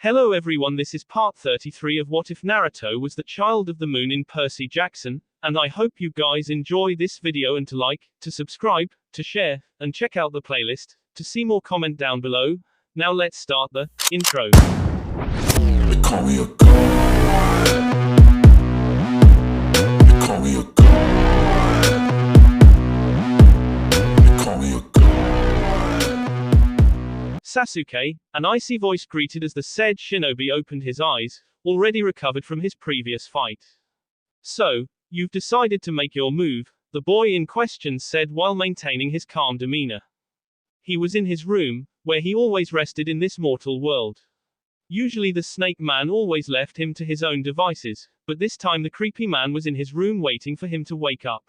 Hello everyone, this is part 33 of What If Naruto Was the Child of the Moon in Percy Jackson, and I hope you guys enjoy this video and to like, to subscribe, to share, and check out the playlist, to see more comment down below. Now let's start the intro. They call me a god. They call me a god. They call me a god. Sasuke, an icy voice greeted as the said shinobi opened his eyes, already recovered from his previous fight. So, you've decided to make your move, the boy in question said while maintaining his calm demeanor. He was in his room, where he always rested in this mortal world. Usually the snake man always left him to his own devices, but this time the creepy man was in his room waiting for him to wake up.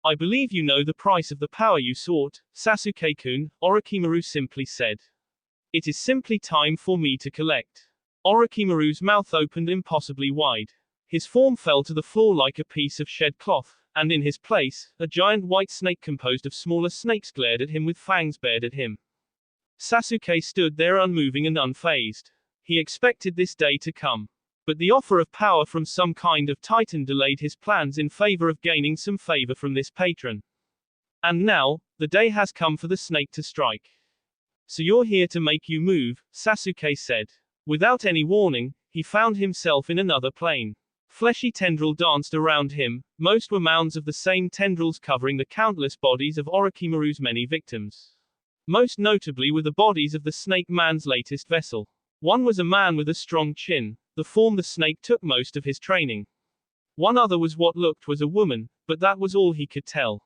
I believe you know the price of the power you sought, Sasuke-kun, Orochimaru simply said. It is simply time for me to collect. Orochimaru's mouth opened impossibly wide. His form fell to the floor like a piece of shed cloth, and in his place, a giant white snake composed of smaller snakes glared at him with fangs bared at him. Sasuke stood there unmoving and unfazed. He expected this day to come. But the offer of power from some kind of titan delayed his plans in favor of gaining some favor from this patron. And now, the day has come for the snake to strike. So you're here to make you move, Sasuke said. Without any warning, he found himself in another plane. Fleshy tendril danced around him, most were mounds of the same tendrils covering the countless bodies of Orochimaru's many victims. Most notably were the bodies of the snake man's latest vessel. One was a man with a strong chin, the form the snake took most of his training. One other was what looked was a woman, but that was all he could tell.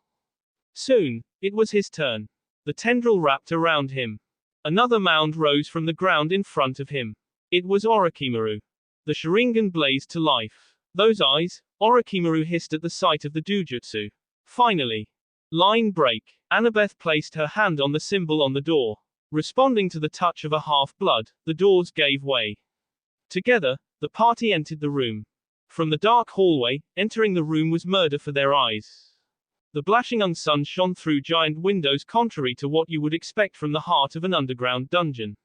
Soon, it was his turn. The tendril wrapped around him. Another mound rose from the ground in front of him. It was Orochimaru. The Sharingan blazed to life. Those eyes, Orochimaru hissed at the sight of the Dujutsu. Finally. Line break. Annabeth placed her hand on the symbol on the door. Responding to the touch of a half-blood, the doors gave way. Together, the party entered the room. From the dark hallway, entering the room was murder for their eyes. The blashing sun shone through giant windows contrary to what you would expect from the heart of an underground dungeon.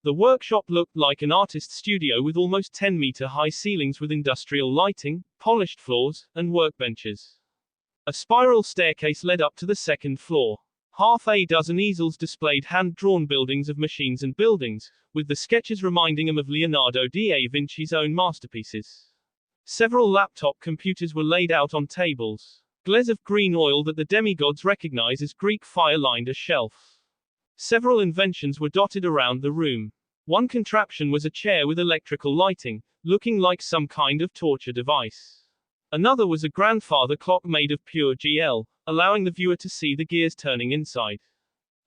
The workshop looked like an artist's studio with almost 10-meter-high ceilings with industrial lighting, polished floors, and workbenches. A spiral staircase led up to the second floor. Half a dozen easels displayed hand-drawn buildings of machines and buildings, with the sketches reminding him of Leonardo da Vinci's own masterpieces. Several laptop computers were laid out on tables. Glares of green oil that the demigods recognize as Greek fire lined a shelf. Several inventions were dotted around the room. One contraption was a chair with electrical lighting, looking like some kind of torture device. Another was a grandfather clock made of pure GL, allowing the viewer to see the gears turning inside.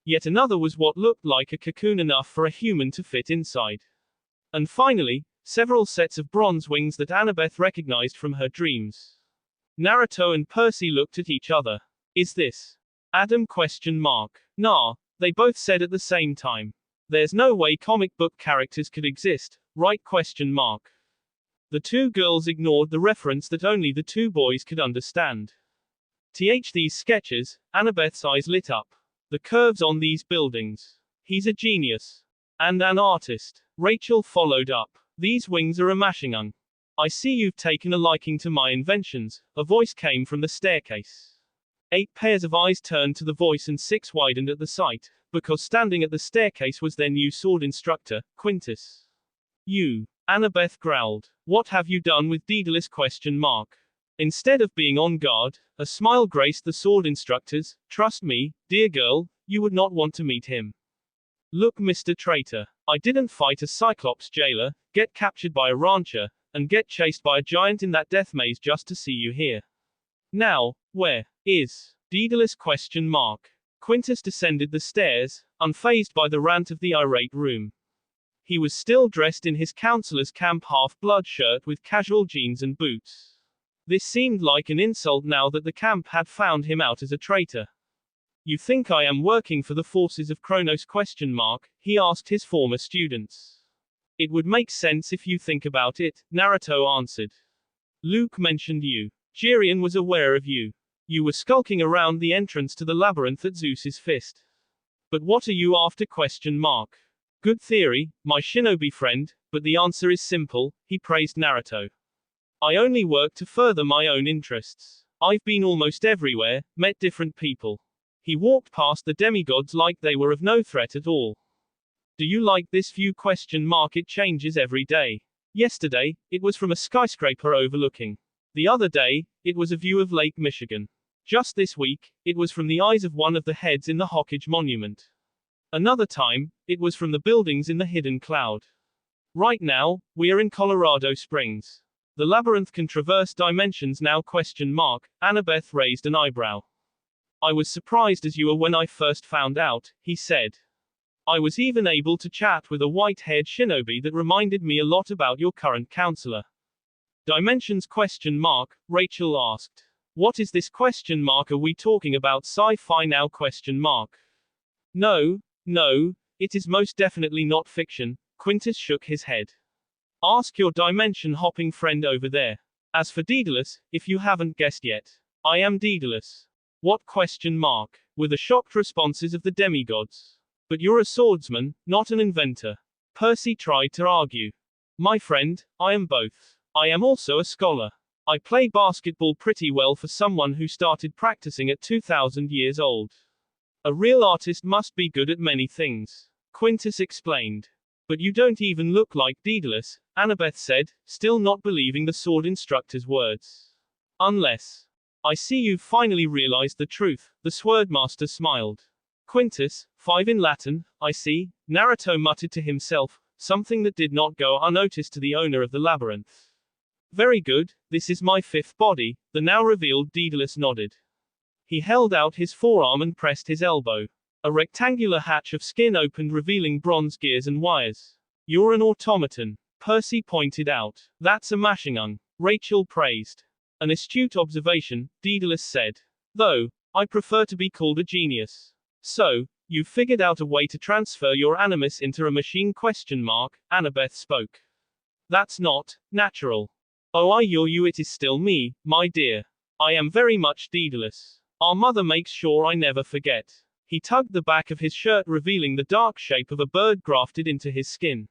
Yet another was what looked like a cocoon enough for a human to fit inside. And finally, several sets of bronze wings that Annabeth recognized from her dreams. Naruto and Percy looked at each other. Is this Adam ? Nah, they both said at the same time. There's no way comic book characters could exist, right ? The two girls ignored the reference that only the two boys could understand. These sketches, Annabeth's eyes lit up. The curves on these buildings. He's a genius. And an artist. Rachel followed up. These wings are a machingung. I see you've taken a liking to my inventions, a voice came from the staircase. 8 pairs of eyes turned to the voice and 6 widened at the sight, because standing at the staircase was their new sword instructor, Quintus. You. Annabeth growled. What have you done with Daedalus ? Instead of being on guard, a smile graced the sword instructors. Trust me, dear girl, you would not want to meet him. Look, Mr. Traitor. I didn't fight a Cyclops jailer, get captured by a rancher, and get chased by a giant in that death maze just to see you here. Now, where is Daedalus ? Quintus descended the stairs, unfazed by the rant of the irate room. He was still dressed in his counselor's camp half-blood shirt with casual jeans and boots. This seemed like an insult now that the camp had found him out as a traitor. You think I am working for the forces of Kronos ? He asked his former students. It would make sense if you think about it, Naruto answered. Luke mentioned you. Jiren was aware of you. You were skulking around the entrance to the labyrinth at Zeus's fist. But what are you after ? Good theory, my shinobi friend, but the answer is simple, he praised Naruto. I only work to further my own interests. I've been almost everywhere, met different people. He walked past the demigods like they were of no threat at all. Do you like this view? It changes every day. Yesterday, it was from a skyscraper overlooking. The other day, it was a view of Lake Michigan. Just this week, it was from the eyes of one of the heads in the Hokage Monument. Another time, it was from the buildings in the hidden cloud. Right now, we are in Colorado Springs. The labyrinth can traverse dimensions now? Annabeth raised an eyebrow. I was surprised as you were when I first found out, he said. I was even able to chat with a white-haired shinobi that reminded me a lot about your current counselor. Dimensions? Rachel asked. What is this? Are we talking about sci-fi now? No, it is most definitely not fiction. Quintus shook his head. Ask your dimension-hopping friend over there. As for Daedalus, if you haven't guessed yet, I am Daedalus. What? Were the shocked responses of the demigods. But you're a swordsman, not an inventor. Percy tried to argue. My friend, I am both. I am also a scholar. I play basketball pretty well for someone who started practicing at 2,000 years old. A real artist must be good at many things. Quintus explained. But you don't even look like Daedalus, Annabeth said, still not believing the sword instructor's words. Unless. I see you've finally realized the truth, the swordmaster smiled. Quintus, 5 in Latin, I see, Naruto muttered to himself, something that did not go unnoticed to the owner of the labyrinth. Very good, this is my 5th body, the now revealed Daedalus nodded. He held out his forearm and pressed his elbow. A rectangular hatch of skin opened revealing bronze gears and wires. You're an automaton, Percy pointed out. That's a Mashingung, Rachel praised. An astute observation, Daedalus said. Though, I prefer to be called a genius. So, you've figured out a way to transfer your animus into a machine? Annabeth spoke. That's not natural. Oh, it is still me, my dear. I am very much Daedalus. Our mother makes sure I never forget. He tugged the back of his shirt revealing the dark shape of a bird grafted into his skin.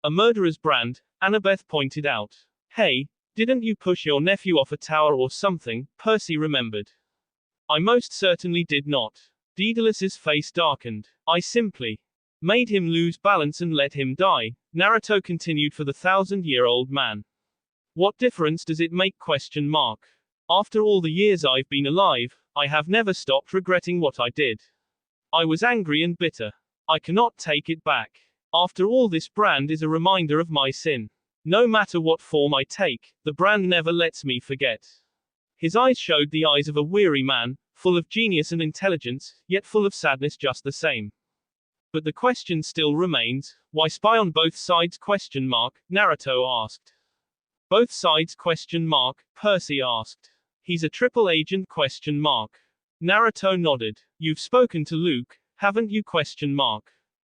A murderer's brand, Annabeth pointed out. Hey, didn't you push your nephew off a tower or something? Percy remembered. I most certainly did not. Daedalus's face darkened. I simply made him lose balance and let him die, Naruto continued for the 1,000-year-old man. What difference does it make? After all the years I've been alive, I have never stopped regretting what I did. I was angry and bitter. I cannot take it back. After all, this brand is a reminder of my sin. No matter what form I take, the brand never lets me forget. His eyes showed the eyes of a weary man, full of genius and intelligence, yet full of sadness just the same. But the question still remains, why spy on both sides? Naruto asked. Both sides? Percy asked. He's a triple agent? Naruto nodded. You've spoken to Luke, haven't you?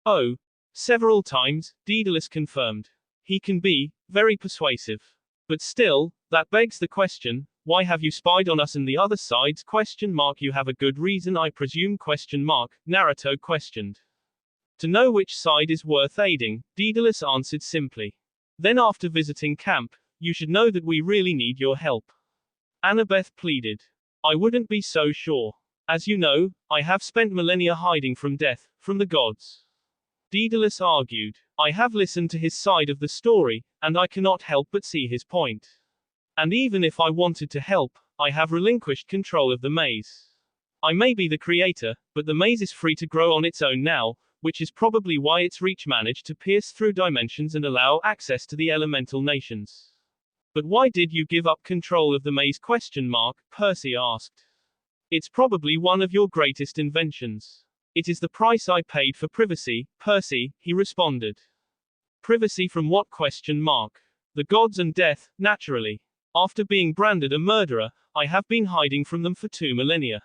Oh, several times, Daedalus confirmed. He can be very persuasive. But still, that begs the question, why have you spied on us and the other sides? You have a good reason, I presume? Naruto questioned. To know which side is worth aiding, Daedalus answered simply. Then after visiting camp, you should know that we really need your help. Annabeth pleaded. I wouldn't be so sure. As you know, I have spent millennia hiding from death, from the gods. Daedalus argued. I have listened to his side of the story, and I cannot help but see his point. And even if I wanted to help, I have relinquished control of the maze. I may be the creator, but the maze is free to grow on its own now, which is probably why its reach managed to pierce through dimensions and allow access to the elemental nations. But why did you give up control of the maze? Percy asked. It's probably one of your greatest inventions. It is the price I paid for privacy, Percy, he responded. Privacy from what? The gods and death, naturally. After being branded a murderer, I have been hiding from them for 2 millennia.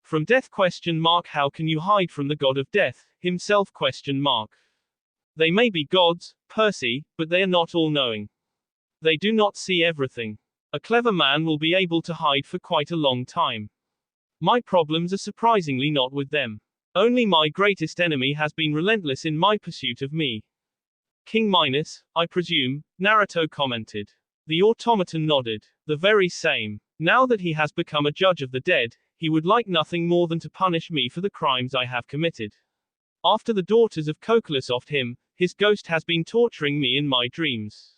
From death? How can you hide from the god of death, himself? They may be gods, Percy, but they are not all-knowing. They do not see everything. A clever man will be able to hide for quite a long time. My problems are surprisingly not with them. Only my greatest enemy has been relentless in my pursuit of me. King Minus, I presume, Naruto commented. The automaton nodded. The very same. Now that he has become a judge of the dead, he would like nothing more than to punish me for the crimes I have committed. After the daughters of Kokolus offed him, his ghost has been torturing me in my dreams.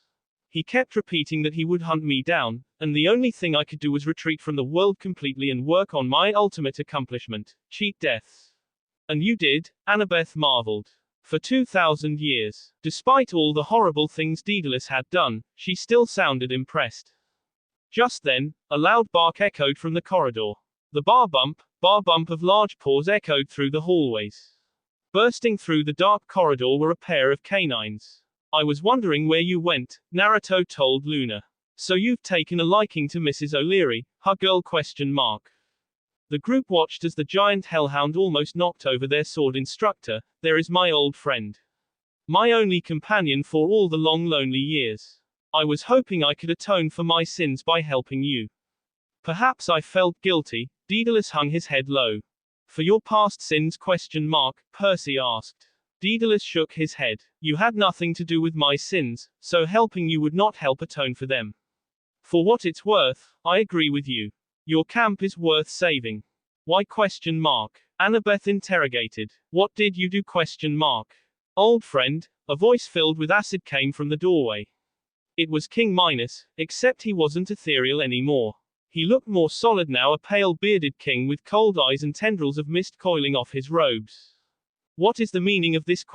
He kept repeating that he would hunt me down, and the only thing I could do was retreat from the world completely and work on my ultimate accomplishment, cheat deaths. And you did, Annabeth marveled. For 2,000 years. Despite all the horrible things Daedalus had done, she still sounded impressed. Just then, a loud bark echoed from the corridor. The bar bump of large paws echoed through the hallways. Bursting through the dark corridor were a pair of canines. I was wondering where you went, Naruto told Luna. So you've taken a liking to Mrs. O'Leary, her girl ? The group watched as the giant hellhound almost knocked over their sword instructor. There is my old friend. My only companion for all the long lonely years. I was hoping I could atone for my sins by helping you. Perhaps I felt guilty. Daedalus hung his head low. For your past sins ? Percy asked. Daedalus shook his head. You had nothing to do with my sins, so helping you would not help atone for them. For what it's worth, I agree with you. Your camp is worth saving. Why ? Annabeth interrogated. What did you do ? Old friend, a voice filled with acid came from the doorway. It was King Minus, except he wasn't ethereal anymore. He looked more solid now, a pale bearded king with cold eyes and tendrils of mist coiling off his robes. What is the meaning of this ?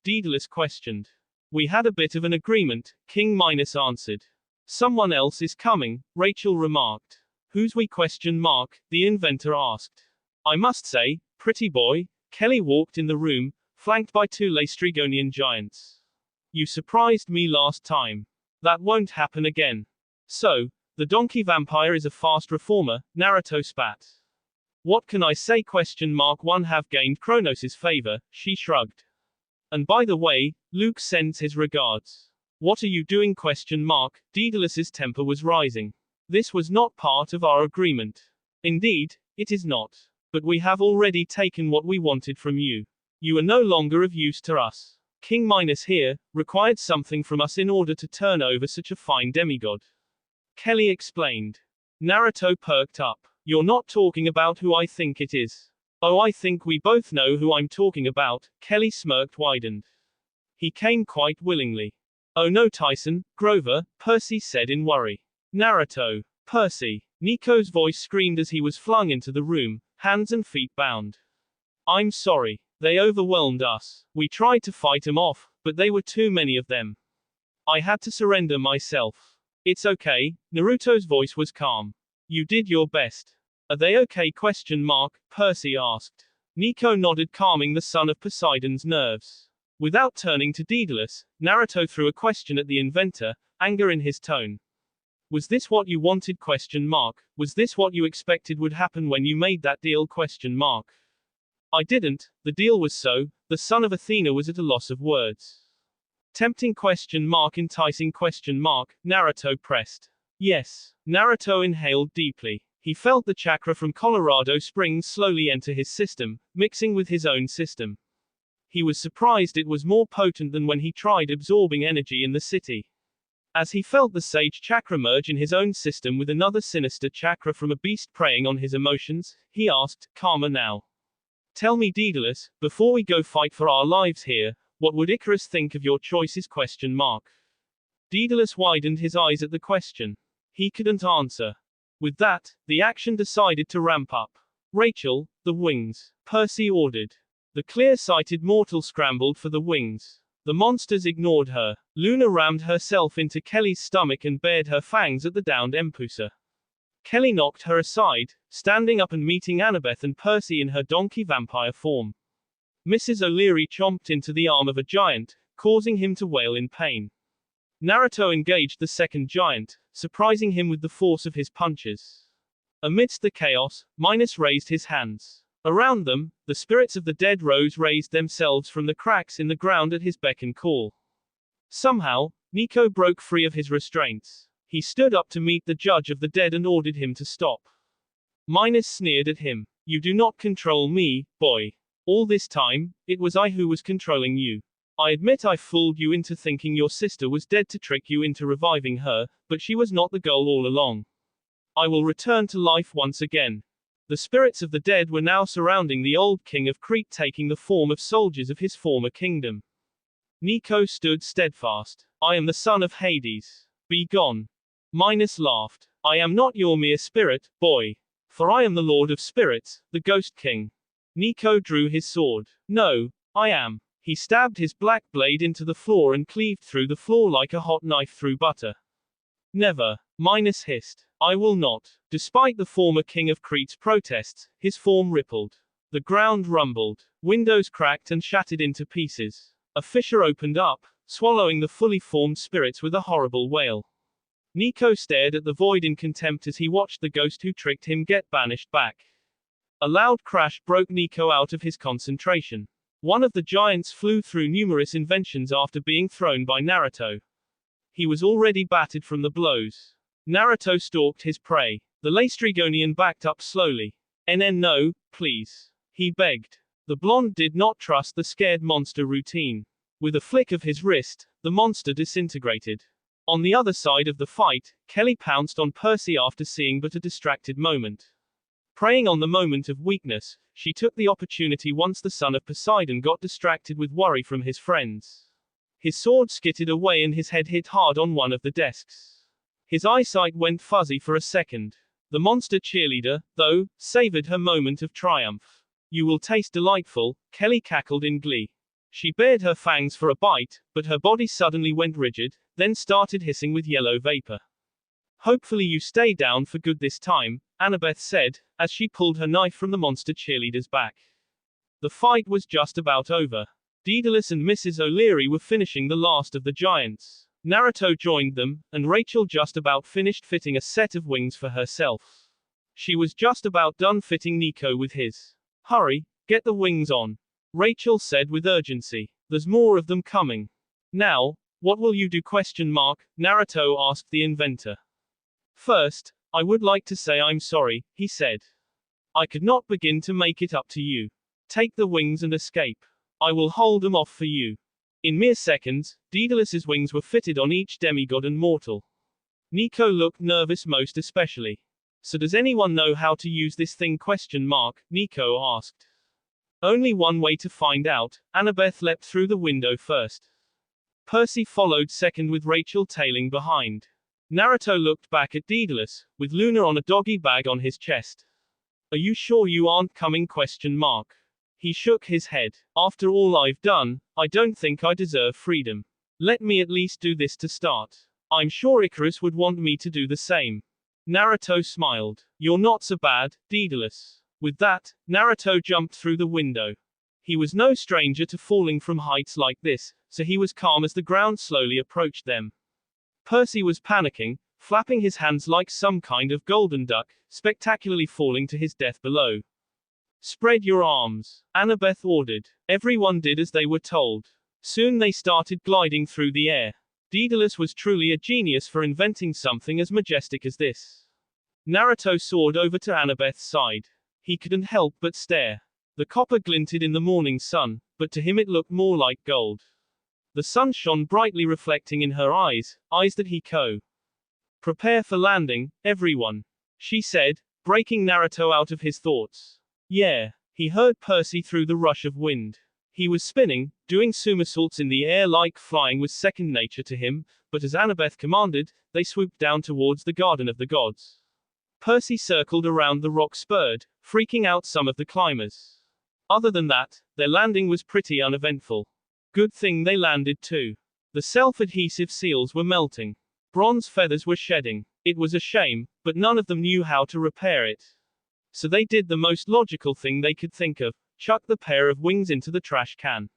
Daedalus questioned. We had a bit of an agreement, King Minus answered. Someone else is coming, Rachel remarked. Who's we ? The inventor asked. I must say, pretty boy, Kelly walked in the room, flanked by two Laestrygonian giants. You surprised me last time. That won't happen again. So, the donkey vampire is a fast reformer, Naruto spat. What can I say ? One have gained Kronos' favor, she shrugged. And by the way, Luke sends his regards. What are you doing ? Daedalus's temper was rising. This was not part of our agreement. Indeed, it is not. But we have already taken what we wanted from you. You are no longer of use to us. King Minus here, required something from us in order to turn over such a fine demigod. Kelly explained. Naruto perked up. You're not talking about who I think it is. Oh, I think we both know who I'm talking about, Kelly smirked widened. He came quite willingly. Oh no Tyson, Grover, Percy said in worry. Naruto. Percy. Nico's voice screamed as he was flung into the room, hands and feet bound. I'm sorry. They overwhelmed us. We tried to fight them off, but they were too many of them. I had to surrender myself. It's okay, Naruto's voice was calm. You did your best. Are they okay ? Percy asked. Nico nodded, calming the son of Poseidon's nerves. Without turning to Daedalus, Naruto threw a question at the inventor, anger in his tone. Was this what you wanted ? Was this what you expected would happen when you made that deal ? I didn't, the deal was so, the son of Athena was at a loss of words. Tempting ? Enticing ? Naruto pressed. Yes. Naruto inhaled deeply. He felt the chakra from Colorado Springs slowly enter his system, mixing with his own system. He was surprised it was more potent than when he tried absorbing energy in the city. As he felt the sage chakra merge in his own system with another sinister chakra from a beast preying on his emotions, he asked, calmer now. Tell me Daedalus, before we go fight for our lives here, what would Icarus think of your choices ? Daedalus widened his eyes at the question. He couldn't answer. With that, the action decided to ramp up. Rachel, the wings. Percy ordered. The clear-sighted mortal scrambled for the wings. The monsters ignored her. Luna rammed herself into Kelly's stomach and bared her fangs at the downed Empusa. Kelly knocked her aside, standing up and meeting Annabeth and Percy in her donkey vampire form. Mrs. O'Leary chomped into the arm of a giant, causing him to wail in pain. Naruto engaged the second giant, surprising him with the force of his punches. Amidst the chaos, Minus raised his hands. Around them, the spirits of the dead raised themselves from the cracks in the ground at his beck and call. Somehow, Nico broke free of his restraints. He stood up to meet the judge of the dead and ordered him to stop. Minus sneered at him. You do not control me, boy. All this time, it was I who was controlling you. I admit I fooled you into thinking your sister was dead to trick you into reviving her, but she was not the goal all along. I will return to life once again. The spirits of the dead were now surrounding the old king of Crete, taking the form of soldiers of his former kingdom. Nico stood steadfast. I am the son of Hades. Be gone. Minos laughed. I am not your mere spirit, boy. For I am the lord of spirits, the ghost king. Nico drew his sword. No, I am. He stabbed his black blade into the floor and cleaved through the floor like a hot knife through butter. Never. Minos hissed. I will not. Despite the former king of Crete's protests, his form rippled. The ground rumbled. Windows cracked and shattered into pieces. A fissure opened up, swallowing the fully formed spirits with a horrible wail. Nico stared at the void in contempt as he watched the ghost who tricked him get banished back. A loud crash broke Nico out of his concentration. One of the giants flew through numerous inventions after being thrown by Naruto. He was already battered from the blows. Naruto stalked his prey. The Laestrygonian backed up slowly. No, please. He begged. The blonde did not trust the scared monster routine. With a flick of his wrist, the monster disintegrated. On the other side of the fight, Kelly pounced on Percy after seeing but a distracted moment. Preying on the moment of weakness, she took the opportunity once the son of Poseidon got distracted with worry from his friends. His sword skittered away and his head hit hard on one of the desks. His eyesight went fuzzy for a second. The monster cheerleader, though, savored her moment of triumph. You will taste delightful, Kelly cackled in glee. She bared her fangs for a bite, but her body suddenly went rigid, then started hissing with yellow vapor. Hopefully you stay down for good this time, Annabeth said, as she pulled her knife from the monster cheerleader's back. The fight was just about over. Daedalus and Mrs. O'Leary were finishing the last of the giants. Naruto joined them, and Rachel just about finished fitting a set of wings for herself. She was just about done fitting Nico with his. Hurry, get the wings on, Rachel said with urgency. There's more of them coming. Now, what will you do? Naruto asked the inventor. First, I would like to say I'm sorry, he said. I could not begin to make it up to you. Take the wings and escape. I will hold them off for you. In mere seconds, Daedalus's wings were fitted on each demigod and mortal. Nico looked nervous, most especially. So does anyone know how to use this thing? Nico asked. Only one way to find out. Annabeth leapt through the window first. Percy followed second with Rachel tailing behind. Naruto looked back at Daedalus, with Luna on a doggy bag on his chest. Are you sure you aren't coming? He shook his head. After all I've done, I don't think I deserve freedom. Let me at least do this to start. I'm sure Icarus would want me to do the same. Naruto smiled. You're not so bad, Daedalus. With that, Naruto jumped through the window. He was no stranger to falling from heights like this, so he was calm as the ground slowly approached them. Percy was panicking, flapping his hands like some kind of golden duck, spectacularly falling to his death below. Spread your arms, Annabeth ordered. Everyone did as they were told. Soon they started gliding through the air. Daedalus was truly a genius for inventing something as majestic as this. Naruto soared over to Annabeth's side. He couldn't help but stare. The copper glinted in the morning sun, but to him it looked more like gold. The sun shone brightly, reflecting in her eyes that he Prepare for landing, everyone, she said, breaking Naruto out of his thoughts. Yeah, he heard Percy through the rush of wind. He was spinning, doing somersaults in the air like flying was second nature to him, but as Annabeth commanded, they swooped down towards the Garden of the Gods. Percy circled around the rock spurred, freaking out some of the climbers. Other than that, their landing was pretty uneventful. Good thing they landed too. The self-adhesive seals were melting. Bronze feathers were shedding. It was a shame, but none of them knew how to repair it. So they did the most logical thing they could think of, chuck the pair of wings into the trash can.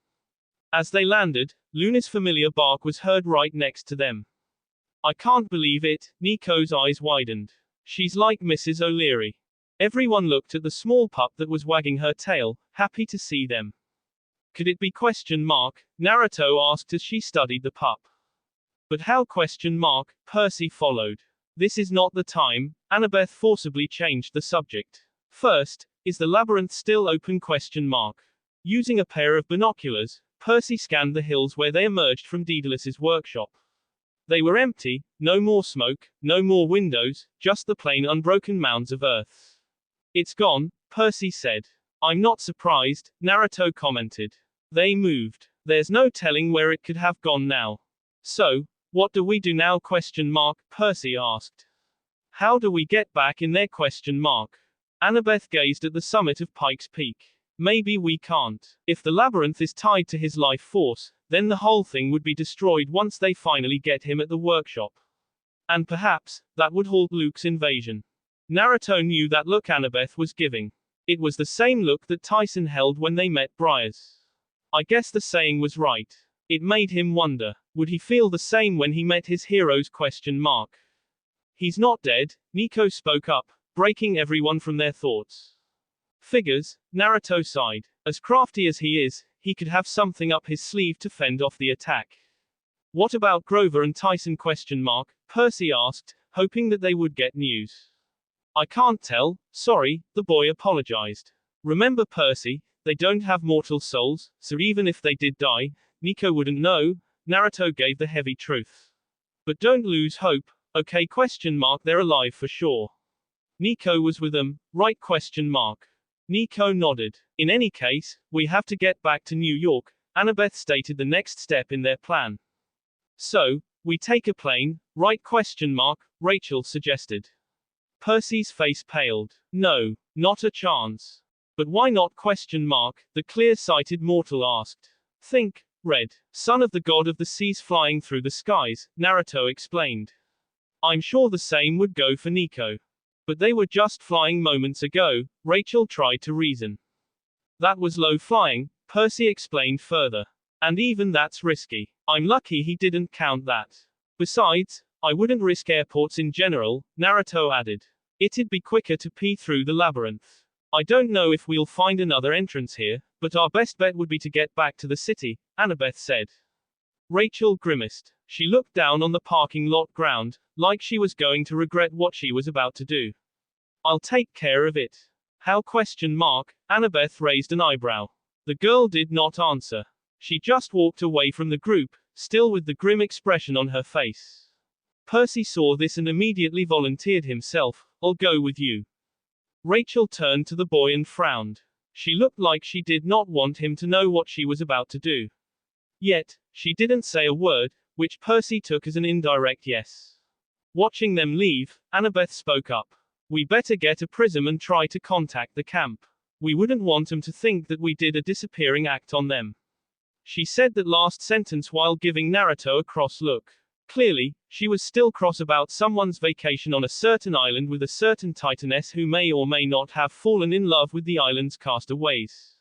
As they landed, Luna's familiar bark was heard right next to them. I can't believe it, Nico's eyes widened. She's like Mrs. O'Leary. Everyone looked at the small pup that was wagging her tail, happy to see them. Could it be? Naruto asked as she studied the pup. But how? Percy followed. This is not the time, Annabeth forcibly changed the subject. First, is the labyrinth still open? Using a pair of binoculars, Percy scanned the hills where they emerged from Daedalus's workshop. They were empty, no more smoke, no more windows, just the plain unbroken mounds of earth. It's gone, Percy said. I'm not surprised, Naruto commented. They moved. There's no telling where it could have gone now. So, what do we do now? Percy asked. How do we get back in there? Annabeth gazed at the summit of Pike's Peak. Maybe we can't. If the labyrinth is tied to his life force, then the whole thing would be destroyed once they finally get him at the workshop. And perhaps, that would halt Luke's invasion. Naruto knew that look Annabeth was giving. It was the same look that Tyson held when they met Briars. I guess the saying was right. It made him wonder, would he feel the same when he met his heroes? He's not dead, Nico spoke up, breaking everyone from their thoughts. Figures, Naruto sighed. As crafty as he is, he could have something up his sleeve to fend off the attack. What about Grover and Tyson? Percy asked, hoping that they would get news. I can't tell, sorry, the boy apologized. Remember Percy, they don't have mortal souls, so even if they did die, Nico wouldn't know, Naruto gave the heavy truth. But don't lose hope, okay? They're alive for sure. Nico was with them, right? Nico nodded. In any case, we have to get back to New York, Annabeth stated the next step in their plan. So, we take a plane, right? Rachel suggested. Percy's face paled. No, not a chance. But why not? The clear-sighted mortal asked. Think, Red, son of the god of the seas flying through the skies, Naruto explained. I'm sure the same would go for Nico. But they were just flying moments ago, Rachel tried to reason. That was low flying, Percy explained further. And even that's risky. I'm lucky he didn't count that. Besides, I wouldn't risk airports in general, Naruto added. It'd be quicker to pee through the labyrinth. I don't know if we'll find another entrance here, but our best bet would be to get back to the city, Annabeth said. Rachel grimaced. She looked down on the parking lot ground, like she was going to regret what she was about to do. I'll take care of it. How? Annabeth raised an eyebrow. The girl did not answer. She just walked away from the group, still with the grim expression on her face. Percy saw this and immediately volunteered himself, I'll go with you. Rachel turned to the boy and frowned. She looked like she did not want him to know what she was about to do. Yet, she didn't say a word, which Percy took as an indirect yes. Watching them leave, Annabeth spoke up. We better get a prism and try to contact the camp. We wouldn't want them to think that we did a disappearing act on them. She said that last sentence while giving Naruto a cross look. Clearly, she was still cross about someone's vacation on a certain island with a certain titaness who may or may not have fallen in love with the island's castaways.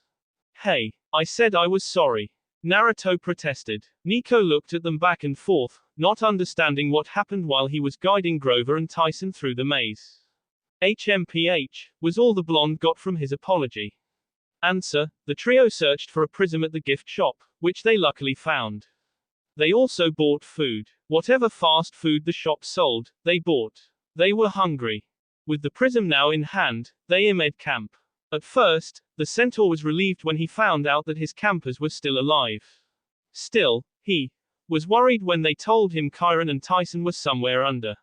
Hey, I said I was sorry. Naruto protested. Nico looked at them back and forth, not understanding what happened while he was guiding Grover and Tyson through the maze. HMPH, was all the blonde got from his apology. Answer, the trio searched for a prism at the gift shop, which they luckily found. They also bought food. Whatever fast food the shop sold, they bought. They were hungry. With the prism now in hand, they emerged camp. At first, the centaur was relieved when he found out that his campers were still alive. Still, he was worried when they told him Chiron and Tyson were somewhere under.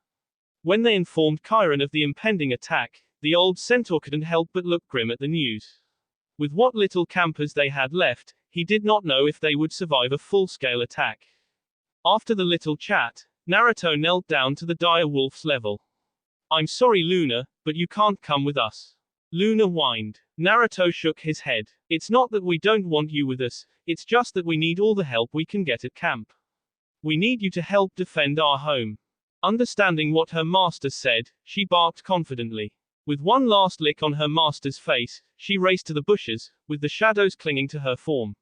When they informed Chiron of the impending attack, the old centaur couldn't help but look grim at the news. With what little campers they had left, he did not know if they would survive a full-scale attack. After the little chat, Naruto knelt down to the dire wolf's level. I'm sorry Luna, but you can't come with us. Luna whined. Naruto shook his head. It's not that we don't want you with us, it's just that we need all the help we can get at camp. We need you to help defend our home. Understanding what her master said, she barked confidently. With one last lick on her master's face, she raced to the bushes, with the shadows clinging to her form.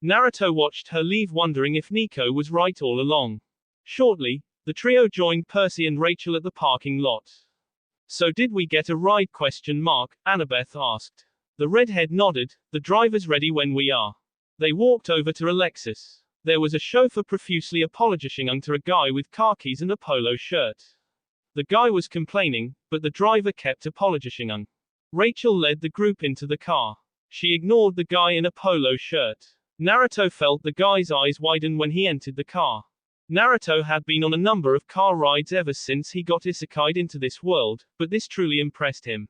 Naruto watched her leave wondering if Nico was right all along. Shortly, the trio joined Percy and Rachel at the parking lot. So did we get a ride? Annabeth asked. The redhead nodded, the driver's ready when we are. They walked over to Alexis. There was a chauffeur profusely apologizing to a guy with khakis and a polo shirt. The guy was complaining, but the driver kept apologizing. Rachel led the group into the car. She ignored the guy in a polo shirt. Naruto felt the guy's eyes widen when he entered the car. Naruto had been on a number of car rides ever since he got isekai'd into this world, but this truly impressed him.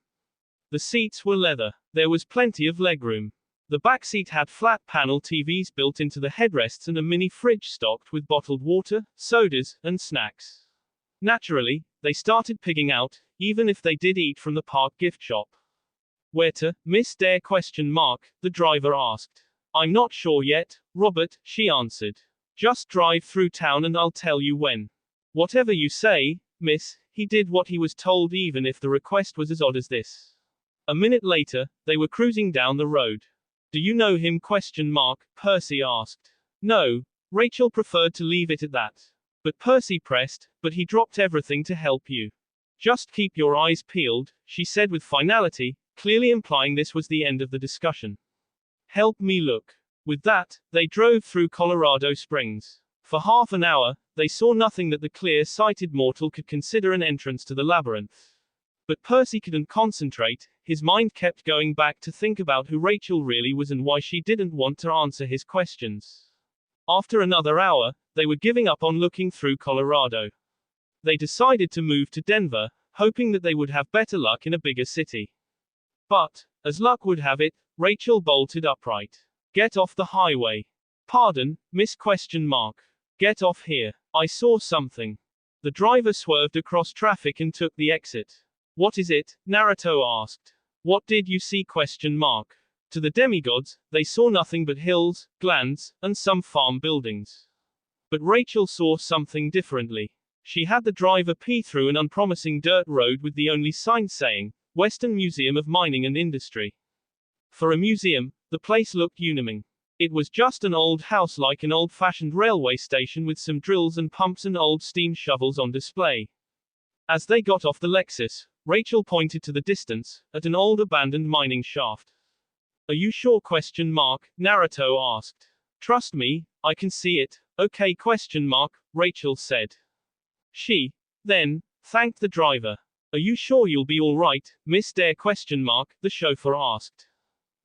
The seats were leather. There was plenty of legroom. The back seat had flat panel TVs built into the headrests and a mini fridge stocked with bottled water, sodas, and snacks. Naturally, they started pigging out, even if they did eat from the park gift shop. Where to, Miss Dare? The driver asked. I'm not sure yet, Robert, she answered. Just drive through town and I'll tell you when. Whatever you say, miss. He did what he was told even if the request was as odd as this. A minute later, they were cruising down the road. Do you know him? Percy asked. No, Rachel preferred to leave it at that. But Percy pressed, but he dropped everything to help you. Just keep your eyes peeled, she said with finality, clearly implying this was the end of the discussion. Help me look. With that, they drove through Colorado Springs. For half an hour, they saw nothing that the clear-sighted mortal could consider an entrance to the labyrinth. But Percy couldn't concentrate, his mind kept going back to think about who Rachel really was and why she didn't want to answer his questions. After another hour, they were giving up on looking through Colorado. They decided to move to Denver, hoping that they would have better luck in a bigger city. But, as luck would have it, Rachel bolted upright. Get off the highway. Pardon, miss? Get off here. I saw something. The driver swerved across traffic and took the exit. What is it? Naruto asked. What did you see? To the demigods, they saw nothing but hills, glands, and some farm buildings. But Rachel saw something differently. She had the driver pee through an unpromising dirt road with the only sign saying, Western Museum of Mining and Industry. For a museum, the place looked uniform. It was just an old house like an old-fashioned railway station with some drills and pumps and old steam shovels on display. As they got off the Lexus, Rachel pointed to the distance, at an old abandoned mining shaft. Are you sure? Naruto asked. Trust me, I can see it. Okay? Rachel said. She, then, thanked the driver. Are you sure you'll be alright, Miss Dare? The chauffeur asked.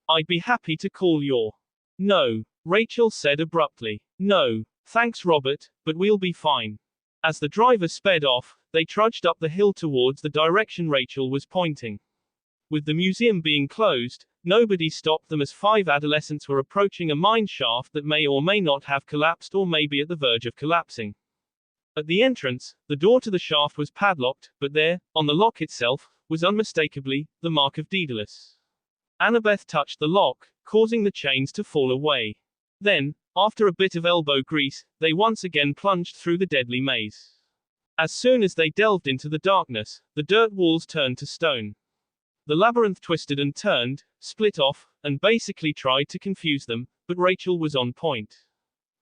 I'd be happy to call your. No, Rachel said abruptly. No, thanks Robert, but we'll be fine. As the driver sped off, they trudged up the hill towards the direction Rachel was pointing. With the museum being closed, nobody stopped them as 5 adolescents were approaching a mine shaft that may or may not have collapsed or may be at the verge of collapsing. At the entrance, the door to the shaft was padlocked, but there, on the lock itself, was unmistakably, the mark of Daedalus. Annabeth touched the lock, causing the chains to fall away. Then, after a bit of elbow grease, they once again plunged through the deadly maze. As soon as they delved into the darkness, the dirt walls turned to stone. The labyrinth twisted and turned, split off, and basically tried to confuse them, but Rachel was on point.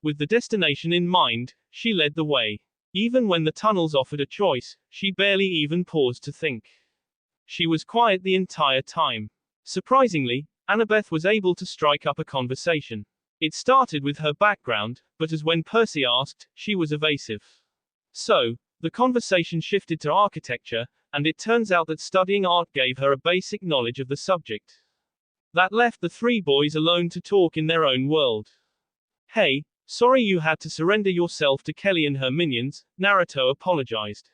With the destination in mind, she led the way. Even when the tunnels offered a choice, she barely even paused to think. She was quiet the entire time. Surprisingly, Annabeth was able to strike up a conversation. It started with her background, but as when Percy asked, she was evasive. So, the conversation shifted to architecture, and it turns out that studying art gave her a basic knowledge of the subject. That left the 3 boys alone to talk in their own world. Hey, sorry you had to surrender yourself to Kelly and her minions, Naruto apologized.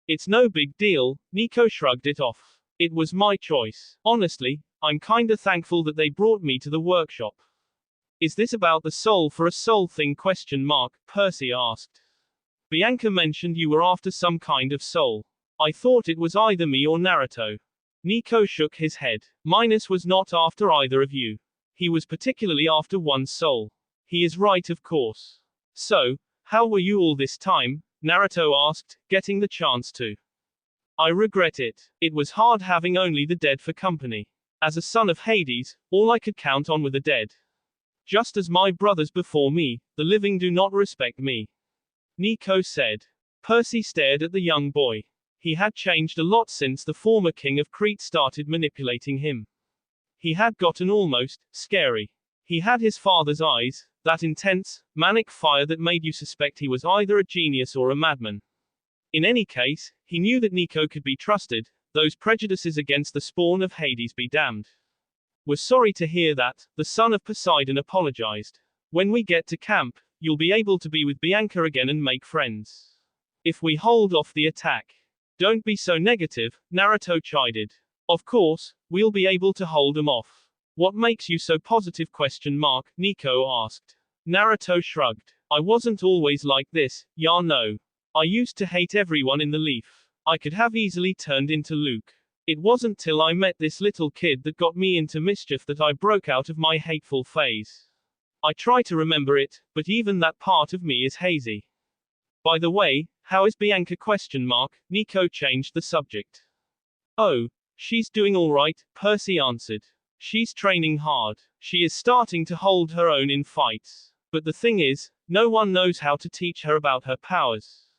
It's no big deal, Nico shrugged it off. It was my choice. Honestly, I'm kinda thankful that they brought me to the workshop. Is this about the soul for a soul thing? Percy asked. Bianca mentioned you were after some kind of soul. I thought it was either me or Naruto. Nico shook his head. Minus was not after either of you. He was particularly after one's soul. He is right, of course. So, how were you all this time? Naruto asked, getting the chance to. I regret it. It was hard having only the dead for company. As a son of Hades, all I could count on were the dead. Just as my brothers before me, the living do not respect me. Nico said. Percy stared at the young boy. He had changed a lot since the former king of Crete started manipulating him. He had gotten almost scary. He had his father's eyes, that intense, manic fire that made you suspect he was either a genius or a madman. In any case, he knew that Nico could be trusted, those prejudices against the spawn of Hades be damned. We're sorry to hear that, the son of Poseidon apologized. When we get to camp, you'll be able to be with Bianca again and make friends. If we hold off the attack. Don't be so negative, Naruto chided. Of course, we'll be able to hold them off. What makes you so positive? Nico asked. Naruto shrugged. I wasn't always like this, ya know. I used to hate everyone in the leaf. I could have easily turned into Luke. It wasn't till I met this little kid that got me into mischief that I broke out of my hateful phase. I try to remember it, but even that part of me is hazy. By the way, how is Bianca? Nico changed the subject. Oh, she's doing alright, Percy answered. She's training hard. She is starting to hold her own in fights. But the thing is, no one knows how to teach her about her powers.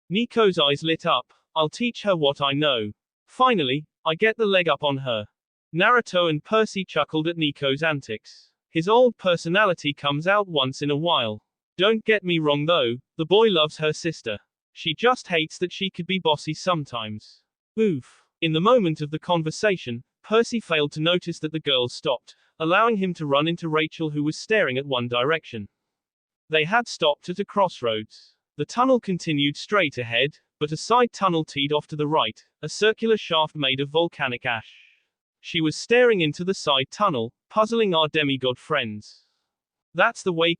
Nico's eyes lit up. I'll teach her what I know. Finally, I get the leg up on her. Naruto and Percy chuckled at Nico's antics. His old personality comes out once in a while. Don't get me wrong though, the boy loves her sister. She just hates that she could be bossy sometimes. Oof. In the moment of the conversation, Percy failed to notice that the girls stopped, allowing him to run into Rachel, who was staring at one direction. They had stopped at a crossroads. The tunnel continued straight ahead, but a side tunnel teed off to the right, a circular shaft made of volcanic ash. She was staring into the side tunnel, puzzling our demigod friends. That's the way?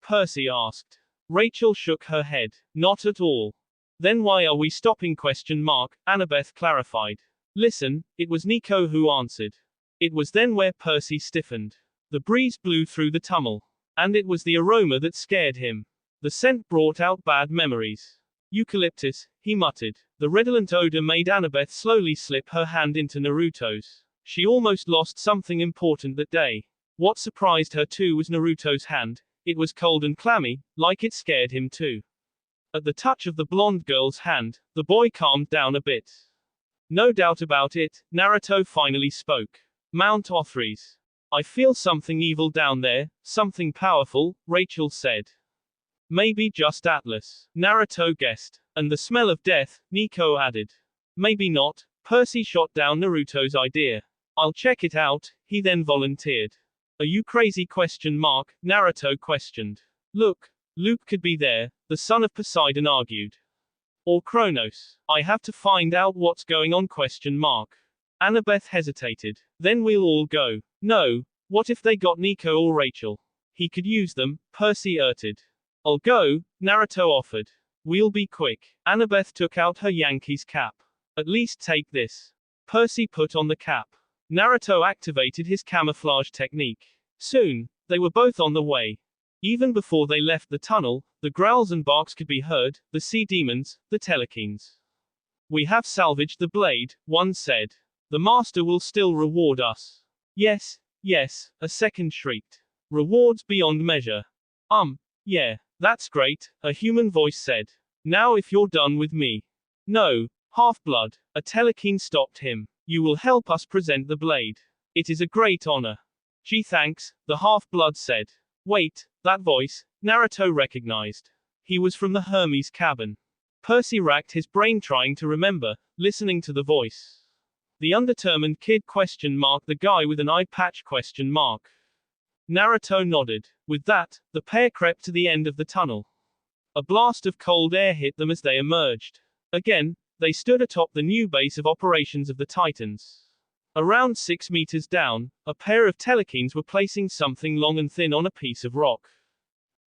Percy asked. Rachel shook her head. Not at all. Then why are we stopping? Annabeth clarified. Listen, it was Nico who answered. It was then where Percy stiffened. The breeze blew through the tunnel. And it was the aroma that scared him. The scent brought out bad memories. Eucalyptus, he muttered. The redolent odor made Annabeth slowly slip her hand into Naruto's. She almost lost something important that day. What surprised her too was Naruto's hand. It was cold and clammy, like it scared him too. At the touch of the blonde girl's hand, the boy calmed down a bit. No doubt about it, Naruto finally spoke. Mount Othries. I feel something evil down there, something powerful, Rachel said. Maybe just Atlas, Naruto guessed. And the smell of death, Nico added. Maybe not, Percy shot down Naruto's idea. I'll check it out, he then volunteered. Are you crazy? Naruto questioned. Look, Luke could be there, the son of Poseidon argued. Or Kronos. I have to find out what's going on? Annabeth hesitated. Then we'll all go. No, what if they got Nico or Rachel? He could use them, Percy urged. I'll go, Naruto offered. We'll be quick. Annabeth took out her Yankees cap. At least take this. Percy put on the cap. Naruto activated his camouflage technique. Soon, they were both on the way. Even before they left the tunnel, the growls and barks could be heard, the sea demons, the telekines. We have salvaged the blade, one said. The master will still reward us. Yes, yes, a second shrieked. Rewards beyond measure. Yeah, that's great, a human voice said. Now if you're done with me. No, Half-Blood, a telekine stopped him. You will help us present the blade. It is a great honor. Gee thanks, the Half-Blood said. Wait, that voice, Naruto recognized. He was from the Hermes cabin. Percy racked his brain trying to remember, listening to the voice. The undetermined kid? The guy with an eye patch? Naruto nodded. With that, the pair crept to the end of the tunnel. A blast of cold air hit them as they emerged. Again, they stood atop the new base of operations of the Titans. Around 6 meters down, a pair of telekines were placing something long and thin on a piece of rock.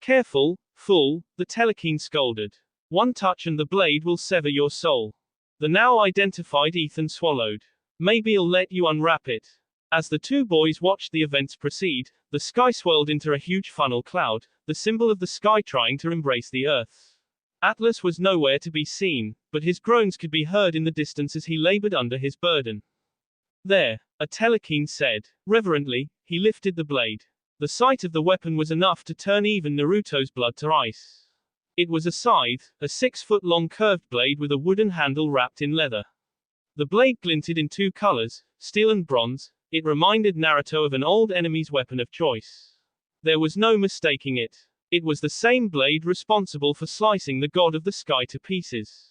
Careful, fool, the telekine scolded. One touch and the blade will sever your soul. The now identified Ethan swallowed. Maybe I'll let you unwrap it. As the two boys watched the events proceed, the sky swirled into a huge funnel cloud, the symbol of the sky trying to embrace the earth. Atlas was nowhere to be seen, but his groans could be heard in the distance as he labored under his burden. There, a telekine said. Reverently, he lifted the blade. The sight of the weapon was enough to turn even Naruto's blood to ice. It was a scythe, a 6-foot-long curved blade with a wooden handle wrapped in leather. The blade glinted in 2 colors, steel and bronze. It reminded Naruto of an old enemy's weapon of choice. There was no mistaking it. It was the same blade responsible for slicing the god of the sky to pieces.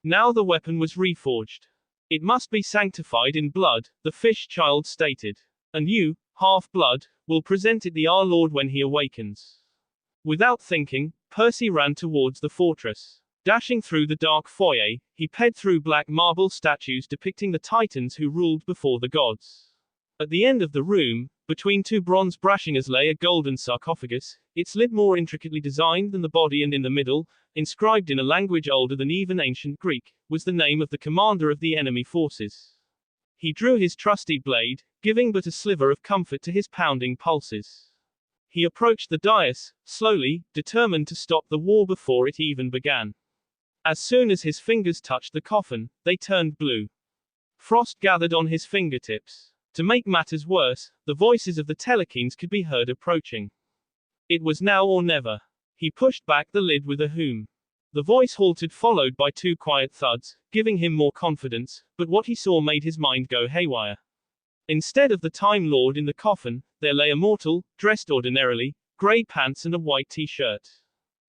Now the weapon was reforged. It must be sanctified in blood, the fish child stated. And you, half-blood, will present it to our lord when he awakens. Without thinking, Percy ran towards the fortress. Dashing through the dark foyer, he ped through black marble statues depicting the titans who ruled before the gods. At the end of the room, between two bronze brashingers lay a golden sarcophagus, its lid more intricately designed than the body, and in the middle, inscribed in a language older than even ancient Greek, was the name of the commander of the enemy forces. He drew his trusty blade, giving but a sliver of comfort to his pounding pulses. He approached the dais, slowly, determined to stop the war before it even began. As soon as his fingers touched the coffin, they turned blue. Frost gathered on his fingertips. To make matters worse, the voices of the telekines could be heard approaching. It was now or never. He pushed back the lid with a whom. The voice halted, followed by two quiet thuds, giving him more confidence, but what he saw made his mind go haywire. Instead of the Time Lord in the coffin, there lay a mortal, dressed ordinarily, grey pants and a white t-shirt.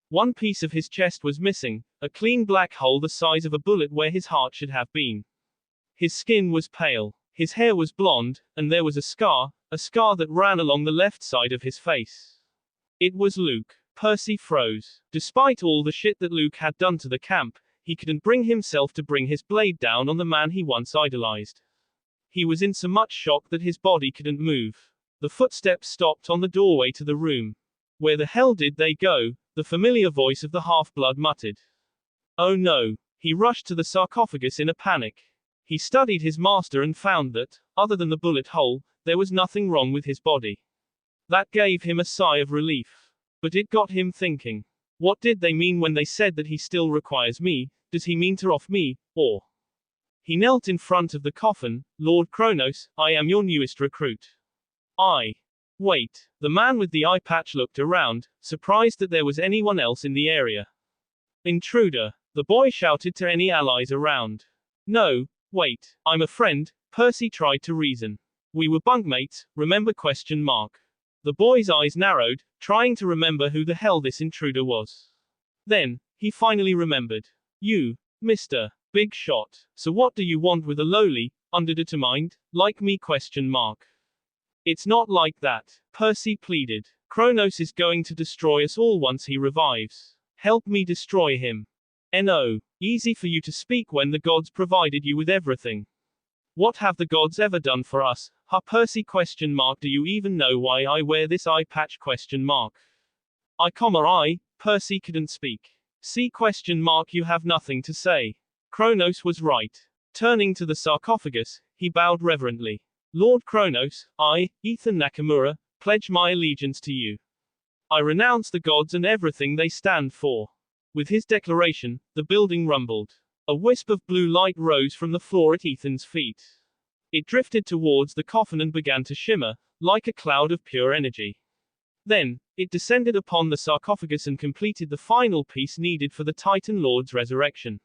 One piece of his chest was missing, a clean black hole the size of a bullet where his heart should have been. His skin was pale. His hair was blonde, and there was a scar that ran along the left side of his face. It was Luke. Percy froze. Despite all the shit that Luke had done to the camp, he couldn't bring himself to bring his blade down on the man he once idolized. He was in so much shock that his body couldn't move. The footsteps stopped on the doorway to the room. Where the hell did they go? The familiar voice of the half-blood muttered. Oh no. He rushed to the sarcophagus in a panic. He studied his master and found that, other than the bullet hole, there was nothing wrong with his body. That gave him a sigh of relief. But it got him thinking. What did they mean when they said that he still requires me? Does he mean to off me, or? He knelt in front of the coffin. Lord Kronos, I am your newest recruit. Wait. The man with the eye patch looked around, surprised that there was anyone else in the area. Intruder. The boy shouted to any allies around. No, wait, I'm a friend, Percy tried to reason. We were bunkmates, remember ? The boy's eyes narrowed, trying to remember who the hell this intruder was. Then, he finally remembered. You, Mr. Big Shot. So what do you want with a lowly, underdetermined, like me ? It's not like that, Percy pleaded. Kronos is going to destroy us all once he revives. Help me destroy him. No. Easy for you to speak when the gods provided you with everything. What have the gods ever done for us? Percy ? Do you even know why I wear this eye patch ? Percy couldn't speak. See ? You have nothing to say. Kronos was right. Turning to the sarcophagus, he bowed reverently. Lord Kronos, I, Ethan Nakamura, pledge my allegiance to you. I renounce the gods and everything they stand for. With his declaration, the building rumbled. A wisp of blue light rose from the floor at Ethan's feet. It drifted towards the coffin and began to shimmer, like a cloud of pure energy. Then, it descended upon the sarcophagus and completed the final piece needed for the Titan Lord's resurrection.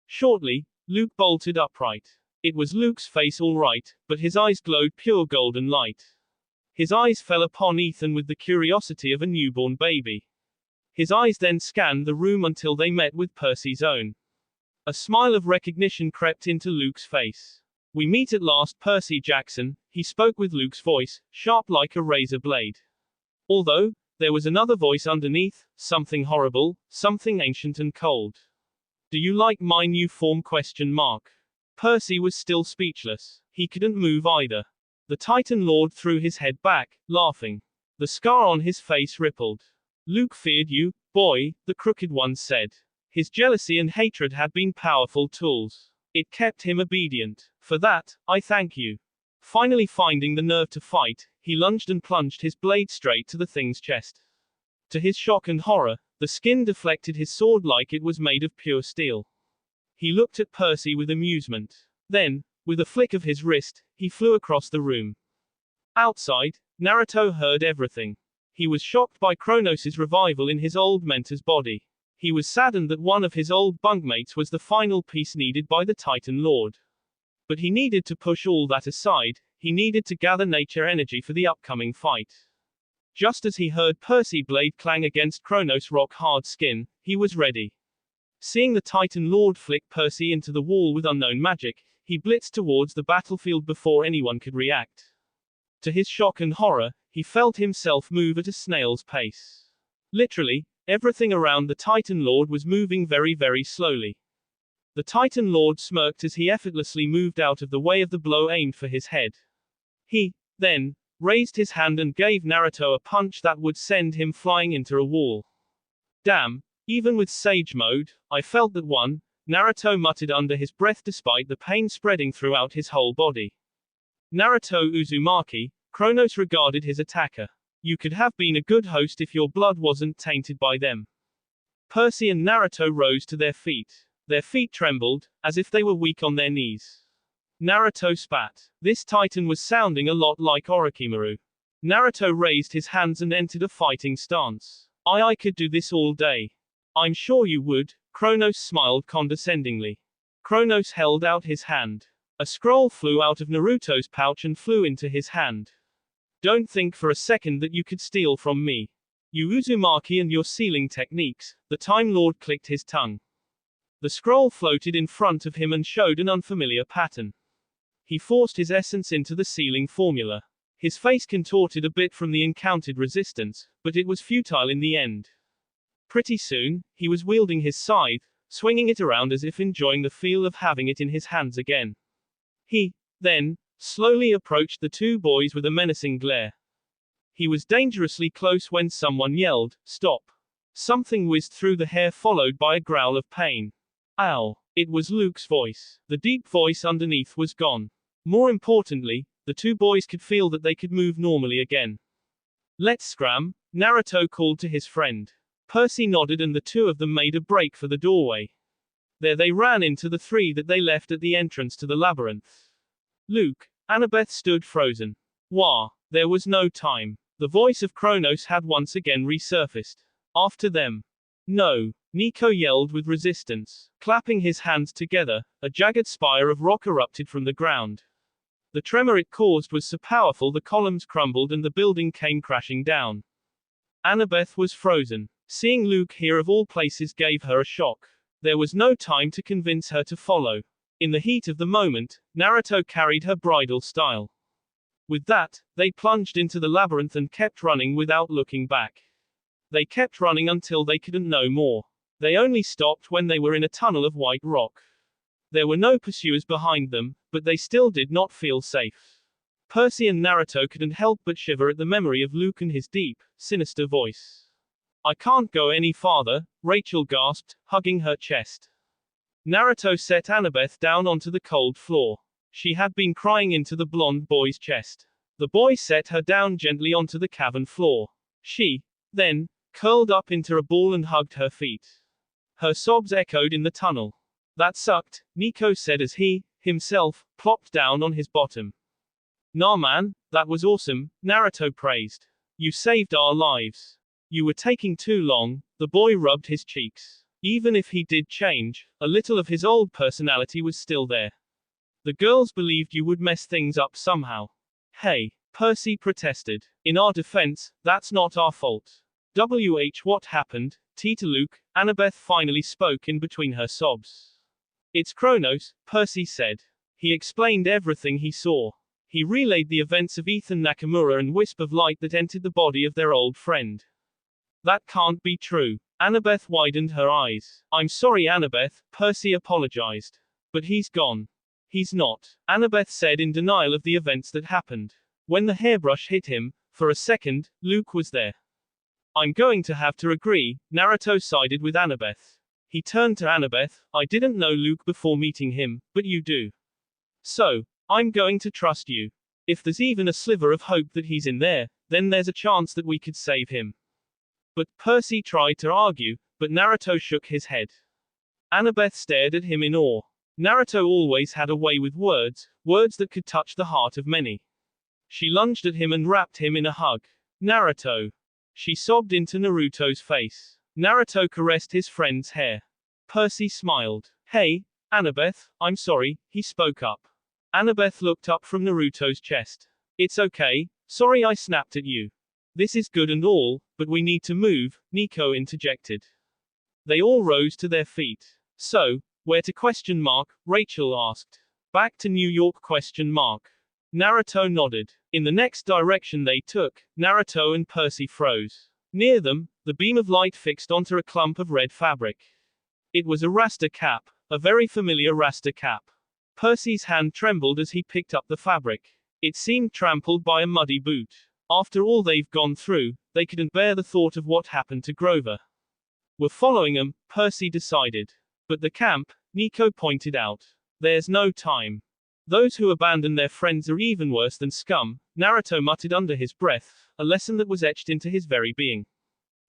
Shortly, Luke bolted upright. It was Luke's face all right, but his eyes glowed pure golden light. His eyes fell upon Ethan with the curiosity of a newborn baby. His eyes then scanned the room until they met with Percy's own. A smile of recognition crept into Luke's face. We meet at last, Percy Jackson, he spoke with Luke's voice, sharp like a razor blade. Although, there was another voice underneath, something horrible, something ancient and cold. Do you like my new form ? Percy was still speechless. He couldn't move either. The Titan Lord threw his head back, laughing. The scar on his face rippled. Luke feared you, boy, the Crooked One said. His jealousy and hatred had been powerful tools. It kept him obedient. For that, I thank you. Finally finding the nerve to fight, he lunged and plunged his blade straight to the thing's chest. To his shock and horror, the skin deflected his sword like it was made of pure steel. He looked at Percy with amusement. Then, with a flick of his wrist, he flew across the room. Outside, Naruto heard everything. He was shocked by Kronos' revival in his old mentor's body. He was saddened that one of his old bunkmates was the final piece needed by the Titan Lord. But he needed to push all that aside, he needed to gather nature energy for the upcoming fight. Just as he heard Percy blade clang against Kronos' rock-hard skin, he was ready. Seeing the Titan Lord flick Percy into the wall with unknown magic, he blitzed towards the battlefield before anyone could react. To his shock and horror, he felt himself move at a snail's pace. Literally, everything around the Titan Lord was moving very, very slowly. The Titan Lord smirked as he effortlessly moved out of the way of the blow aimed for his head. He, then, raised his hand and gave Naruto a punch that would send him flying into a wall. Damn, even with Sage Mode, I felt that one, Naruto muttered under his breath despite the pain spreading throughout his whole body. Naruto Uzumaki, Kronos regarded his attacker. You could have been a good host if your blood wasn't tainted by them. Percy and Naruto rose to their feet. Their feet trembled, as if they were weak on their knees. Naruto spat. This Titan was sounding a lot like Orochimaru. Naruto raised his hands and entered a fighting stance. I could do this all day. I'm sure you would, Kronos smiled condescendingly. Kronos held out his hand. A scroll flew out of Naruto's pouch and flew into his hand. Don't think for a second that you could steal from me. You Uzumaki and your sealing techniques, the Time Lord clicked his tongue. The scroll floated in front of him and showed an unfamiliar pattern. He forced his essence into the sealing formula. His face contorted a bit from the encountered resistance, but it was futile in the end. Pretty soon, he was wielding his scythe, swinging it around as if enjoying the feel of having it in his hands again. He, then, slowly approached the two boys with a menacing glare. He was dangerously close when someone yelled, "Stop!" Something whizzed through the hair followed by a growl of pain. Ow! It was Luke's voice. The deep voice underneath was gone. More importantly, the two boys could feel that they could move normally again. Let's scram, Naruto called to his friend. Percy nodded and the two of them made a break for the doorway. There they ran into the three that they left at the entrance to the labyrinth. Luke, Annabeth stood frozen. Wah! There was no time. The voice of Kronos had once again resurfaced. After them. No! Nico yelled with resistance. Clapping his hands together, a jagged spire of rock erupted from the ground. The tremor it caused was so powerful the columns crumbled and the building came crashing down. Annabeth was frozen. Seeing Luke here of all places gave her a shock. There was no time to convince her to follow. In the heat of the moment, Naruto carried her bridal style. With that, they plunged into the labyrinth and kept running without looking back. They kept running until they couldn't no more. They only stopped when they were in a tunnel of white rock. There were no pursuers behind them, but they still did not feel safe. Percy and Naruto couldn't help but shiver at the memory of Luke and his deep, sinister voice. I can't go any farther, Rachel gasped, hugging her chest. Naruto set Annabeth down onto the cold floor. She had been crying into the blonde boy's chest. The boy set her down gently onto the cavern floor. She, then, curled up into a ball and hugged her feet. Her sobs echoed in the tunnel. That sucked, Nico said as he, himself, plopped down on his bottom. Nah man, that was awesome, Naruto praised. You saved our lives. You were taking too long, the boy rubbed his cheeks. Even if he did change, a little of his old personality was still there. The girls believed you would mess things up somehow. Hey, Percy protested. In our defense, that's not our fault. What happened, Tita Luke, Annabeth finally spoke in between her sobs. It's Kronos, Percy said. He explained everything he saw. He relayed the events of Ethan Nakamura and wisp of light that entered the body of their old friend. That can't be true. Annabeth widened her eyes. I'm sorry Annabeth, Percy apologized. But he's gone. He's not, Annabeth said in denial of the events that happened. When the hairbrush hit him, for a second, Luke was there. I'm going to have to agree, Naruto sided with Annabeth. He turned to Annabeth, I didn't know Luke before meeting him, but you do. So, I'm going to trust you. If there's even a sliver of hope that he's in there, then there's a chance that we could save him. But Percy tried to argue, but Naruto shook his head. Annabeth stared at him in awe. Naruto always had a way with words, words that could touch the heart of many. She lunged at him and wrapped him in a hug. Naruto. She sobbed into Naruto's face. Naruto caressed his friend's hair. Percy smiled. Hey, Annabeth, I'm sorry, he spoke up. Annabeth looked up from Naruto's chest. It's okay, sorry I snapped at you. This is good and all, but we need to move, Nico interjected. They all rose to their feet. So, where to ? Rachel asked. Back to New York ? Naruto nodded. In the next direction they took, Naruto and Percy froze. Near them, the beam of light fixed onto a clump of red fabric. It was a rasta cap, a very familiar rasta cap. Percy's hand trembled as he picked up the fabric. It seemed trampled by a muddy boot. After all they've gone through, they couldn't bear the thought of what happened to Grover. We're following them, Percy decided. But the camp, Nico pointed out. There's no time. Those who abandon their friends are even worse than scum, Naruto muttered under his breath, a lesson that was etched into his very being.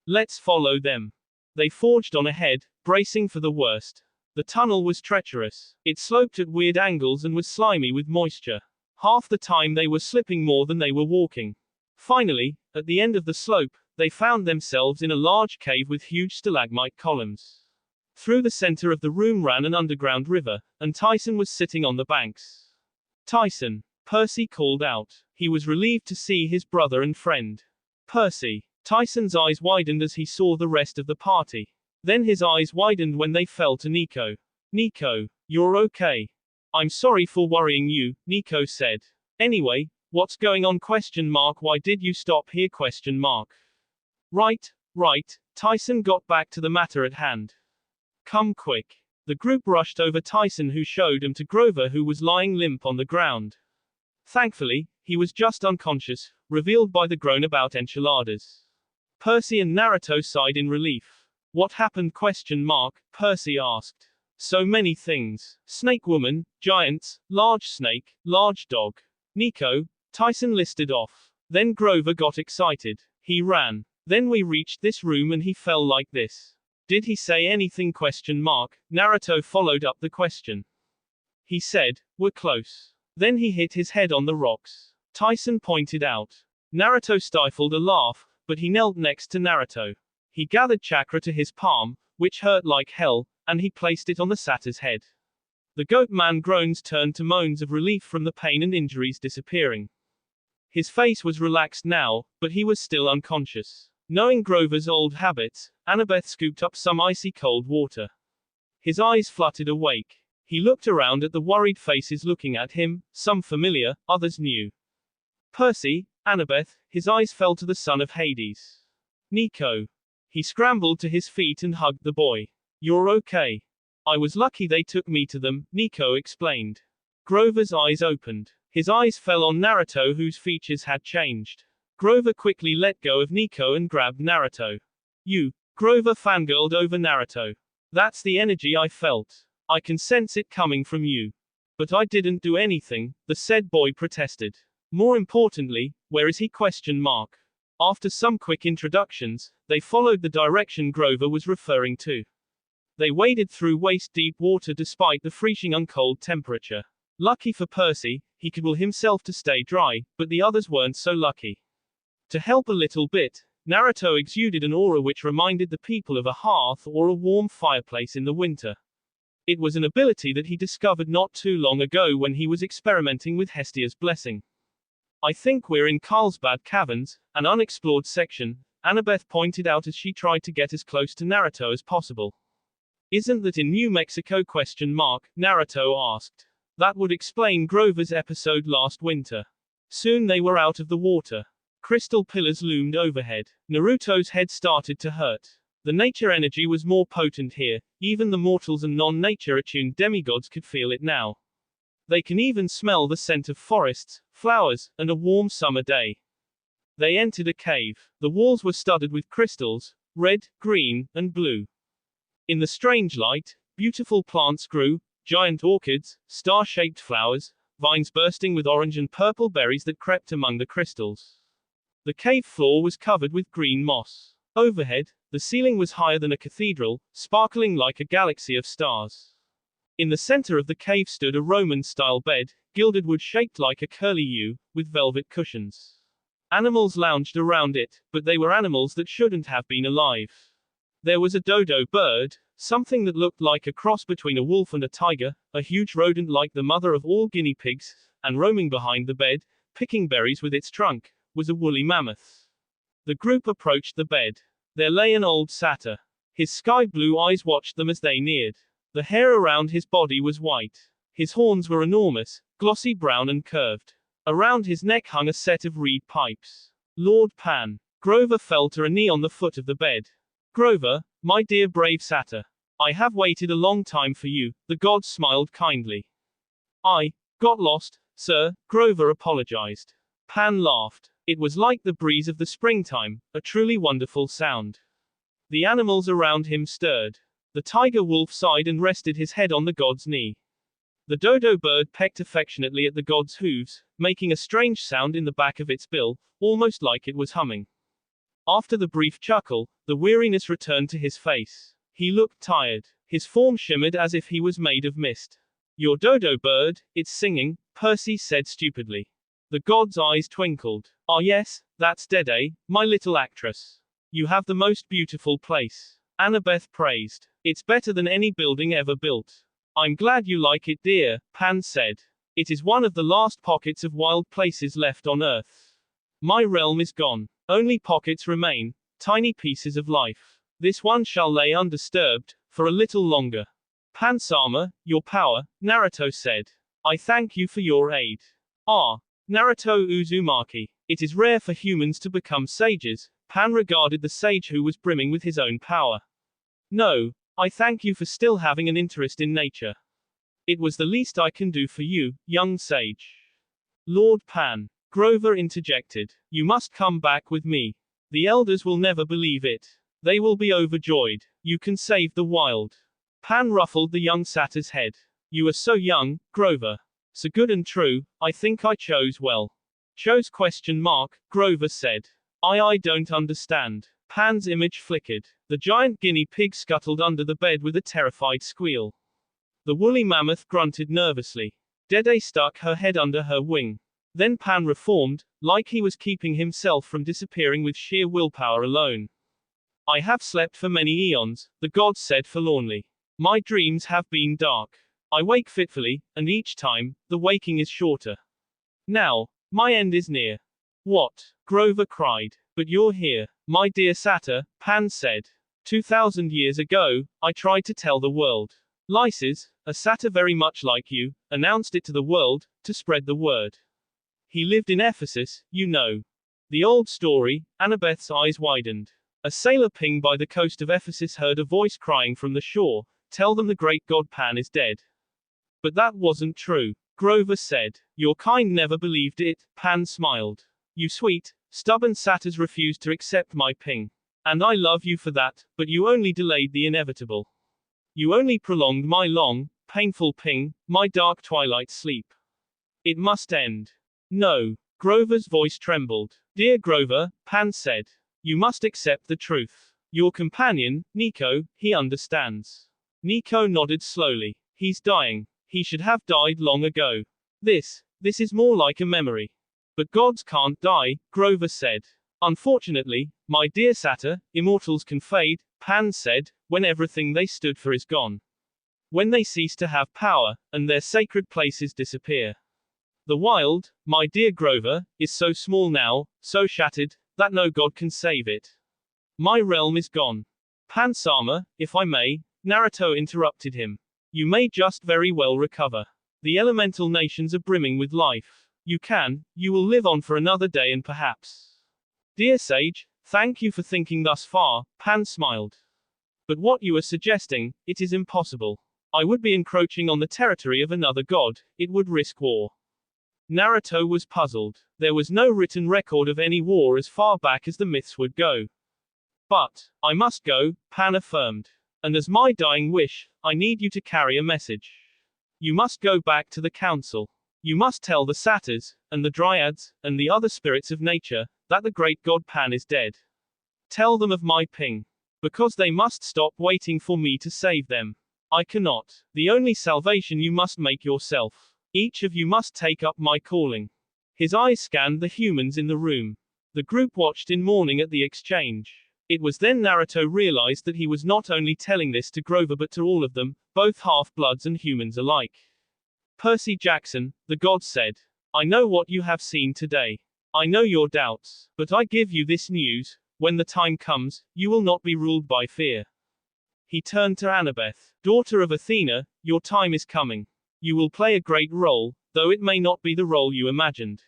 Let's follow them. They forged on ahead, bracing for the worst. The tunnel was treacherous. It sloped at weird angles and was slimy with moisture. Half the time they were slipping more than they were walking. Finally, at the end of the slope, they found themselves in a large cave with huge stalagmite columns. Through the center of the room ran an underground river, and Tyson was sitting on the banks. Tyson, Percy called out. He was relieved to see his brother and friend. Percy. Tyson's eyes widened as he saw the rest of the party. Then his eyes widened when they fell to Nico. Nico, you're okay. I'm sorry for worrying you, Nico said. Anyway, what's going on? Why did you stop here? Right, Tyson got back to the matter at hand. Come quick. The group rushed over Tyson, who showed him to Grover, who was lying limp on the ground. Thankfully, he was just unconscious, revealed by the groan about enchiladas. Percy and Naruto sighed in relief. What happened? Percy asked. So many things. Snake woman, giants, large snake, large dog. Nico, Tyson listed off. Then Grover got excited. He ran. Then we reached this room and he fell like this. Did he say anything? Naruto followed up the question. He said, we're close. Then he hit his head on the rocks. Tyson pointed out. Naruto stifled a laugh, but he knelt next to Naruto. He gathered chakra to his palm, which hurt like hell, and he placed it on the satyr's head. The goat man groans turned to moans of relief from the pain and injuries disappearing. His face was relaxed now, but he was still unconscious. Knowing Grover's old habits, Annabeth scooped up some icy cold water. His eyes fluttered awake. He looked around at the worried faces looking at him, some familiar, others new. Percy, Annabeth, his eyes fell to the son of Hades. Nico. He scrambled to his feet and hugged the boy. You're okay. I was lucky they took me to them, Nico explained. Grover's eyes opened. His eyes fell on Naruto, whose features had changed. Grover quickly let go of Nico and grabbed Naruto. You. Grover fangirled over Naruto. That's the energy I felt. I can sense it coming from you. But I didn't do anything, the said boy protested. More importantly, where is he? After some quick introductions, they followed the direction Grover was referring to. They waded through waist-deep water despite the freezing cold temperature. Lucky for Percy, he could will himself to stay dry, but the others weren't so lucky. To help a little bit, Naruto exuded an aura which reminded the people of a hearth or a warm fireplace in the winter. It was an ability that he discovered not too long ago when he was experimenting with Hestia's blessing. I think we're in Carlsbad Caverns, an unexplored section, Annabeth pointed out as she tried to get as close to Naruto as possible. Isn't that in New Mexico? Naruto asked. That would explain Grover's episode last winter. Soon they were out of the water. Crystal pillars loomed overhead. Naruto's head started to hurt. The nature energy was more potent here, even the mortals and non-nature attuned demigods could feel it now. They can even smell the scent of forests, flowers, and a warm summer day. They entered a cave. The walls were studded with crystals, red, green, and blue. In the strange light, beautiful plants grew, giant orchids, star-shaped flowers, vines bursting with orange and purple berries that crept among the crystals. The cave floor was covered with green moss. Overhead, the ceiling was higher than a cathedral, sparkling like a galaxy of stars. In the center of the cave stood a Roman-style bed, gilded wood shaped like a curly U, with velvet cushions. Animals lounged around it, but they were animals that shouldn't have been alive. There was a dodo bird, something that looked like a cross between a wolf and a tiger, a huge rodent like the mother of all guinea pigs, and roaming behind the bed, picking berries with its trunk, was a woolly mammoth. The group approached the bed. There lay an old satyr. His sky-blue eyes watched them as they neared. The hair around his body was white. His horns were enormous, glossy brown and curved. Around his neck hung a set of reed pipes. Lord Pan. Grover fell to a knee on the foot of the bed. Grover, my dear brave satyr. I have waited a long time for you, the god smiled kindly. I got lost, sir, Grover apologized. Pan laughed. It was like the breeze of the springtime, a truly wonderful sound. The animals around him stirred. The tiger wolf sighed and rested his head on the god's knee. The dodo bird pecked affectionately at the god's hooves, making a strange sound in the back of its bill, almost like it was humming. After the brief chuckle, the weariness returned to his face. He looked tired. His form shimmered as if he was made of mist. Your dodo bird, it's singing, Percy said stupidly. The god's eyes twinkled. Ah yes, that's Dede, my little actress. You have the most beautiful place. Annabeth praised. It's better than any building ever built. I'm glad you like it, dear, Pan said. It is one of the last pockets of wild places left on Earth. My realm is gone. Only pockets remain, tiny pieces of life. This one shall lay undisturbed, for a little longer. Pan-sama, your power, Naruto said. I thank you for your aid. Ah, Naruto Uzumaki. It is rare for humans to become sages. Pan regarded the sage who was brimming with his own power. No, I thank you for still having an interest in nature. It was the least I can do for you, young sage. Lord Pan. Grover interjected. You must come back with me. The elders will never believe it. They will be overjoyed. You can save the wild. Pan ruffled the young satyr's head. You are so young, Grover. So good and true, I think I chose well. Chose ? Grover said. I don't understand. Pan's image flickered. The giant guinea pig scuttled under the bed with a terrified squeal. The woolly mammoth grunted nervously. Dede stuck her head under her wing. Then Pan reformed, like he was keeping himself from disappearing with sheer willpower alone. I have slept for many eons, the god said forlornly. My dreams have been dark. I wake fitfully, and each time, the waking is shorter. Now, my end is near. What? Grover cried. But you're here, my dear satyr, Pan said. 2,000 years ago, I tried to tell the world. Lysis, a satyr very much like you, announced it to the world, to spread the word. He lived in Ephesus, you know. The old story. Annabeth's eyes widened. A sailor ping by the coast of Ephesus heard a voice crying from the shore, tell them the great god Pan is dead. But that wasn't true. Grover said. Your kind never believed it, Pan smiled. You sweet, stubborn satyrs refused to accept my ping. And I love you for that, but you only delayed the inevitable. You only prolonged my long, painful ping, my dark twilight sleep. It must end. No. Grover's voice trembled. Dear Grover, Pan said. You must accept the truth. Your companion, Nico, he understands. Nico nodded slowly. He's dying. He should have died long ago. This is more like a memory. But gods can't die, Grover said. Unfortunately, my dear satyr, immortals can fade, Pan said, when everything they stood for is gone. When they cease to have power, and their sacred places disappear. The wild, my dear Grover, is so small now, so shattered, that no god can save it. My realm is gone. Pan-sama, if I may, Naruto interrupted him. You may just very well recover. The elemental nations are brimming with life. You will live on for another day and perhaps. Dear sage, thank you for thinking thus far, Pan smiled. But what you are suggesting, it is impossible. I would be encroaching on the territory of another god, it would risk war. Naruto was puzzled. There was no written record of any war as far back as the myths would go. But, I must go, Pan affirmed. And as my dying wish, I need you to carry a message. You must go back to the council. You must tell the satyrs, and the dryads, and the other spirits of nature, that the great god Pan is dead. Tell them of my ping. Because they must stop waiting for me to save them. I cannot. The only salvation you must make yourself. Each of you must take up my calling. His eyes scanned the humans in the room. The group watched in mourning at the exchange. It was then Naruto realized that he was not only telling this to Grover but to all of them, both half-bloods and humans alike. Percy Jackson, the god said. I know what you have seen today. I know your doubts. But I give you this news, when the time comes, you will not be ruled by fear. He turned to Annabeth. Daughter of Athena, your time is coming. You will play a great role, though it may not be the role you imagined.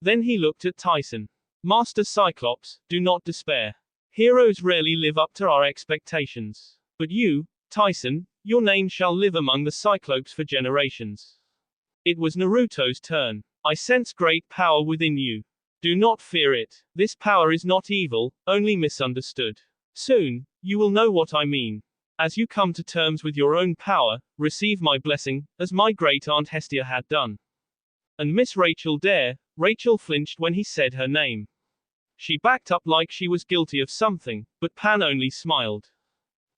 Then he looked at Tyson. Master Cyclops, do not despair. Heroes rarely live up to our expectations. But you, Tyson, your name shall live among the Cyclopes for generations. It was Naruto's turn. I sense great power within you. Do not fear it. This power is not evil, only misunderstood. Soon, you will know what I mean. As you come to terms with your own power, receive my blessing, as my great aunt Hestia had done. And Miss Rachel Dare, Rachel flinched when he said her name. She backed up like she was guilty of something, but Pan only smiled.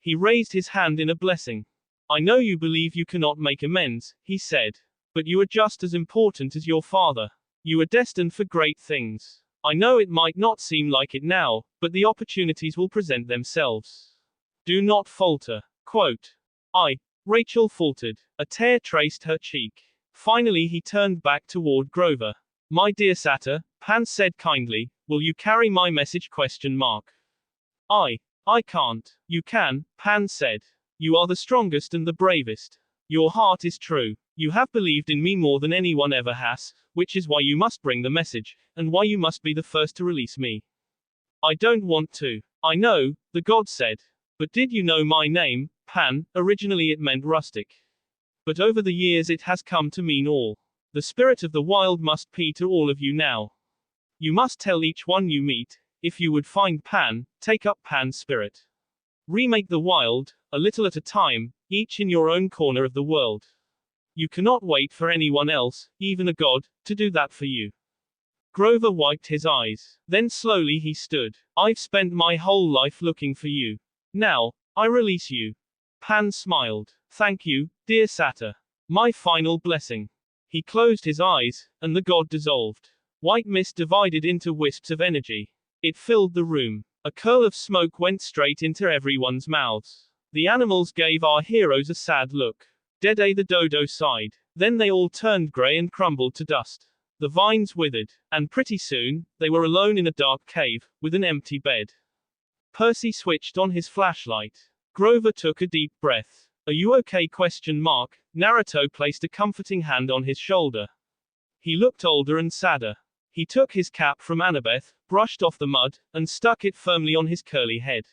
He raised his hand in a blessing. I know you believe you cannot make amends, he said. But you are just as important as your father. You are destined for great things. I know it might not seem like it now, but the opportunities will present themselves. Do not falter. Quote. Rachel faltered. A tear traced her cheek. Finally he turned back toward Grover. My dear Satyr, Pan said kindly, will you carry my message ? I can't. You can, Pan said. You are the strongest and the bravest. Your heart is true. You have believed in me more than anyone ever has, which is why you must bring the message, and why you must be the first to release me. I don't want to. I know, the god said. But did you know my name, Pan? Originally it meant rustic. But over the years it has come to mean all. The spirit of the wild must be to all of you now. You must tell each one you meet, if you would find Pan, take up Pan's spirit. Remake the wild, a little at a time, each in your own corner of the world. You cannot wait for anyone else, even a god, to do that for you. Grover wiped his eyes. Then slowly he stood. I've spent my whole life looking for you. Now, I release you. Pan smiled. Thank you, dear Satyr. My final blessing. He closed his eyes, and the god dissolved. White mist divided into wisps of energy. It filled the room. A curl of smoke went straight into everyone's mouths. The animals gave our heroes a sad look. Dede the dodo sighed. Then they all turned grey and crumbled to dust. The vines withered, and pretty soon, they were alone in a dark cave, with an empty bed. Percy switched on his flashlight. Grover took a deep breath. Are you okay? Naruto placed a comforting hand on his shoulder. He looked older and sadder. He took his cap from Annabeth, brushed off the mud, and stuck it firmly on his curly head.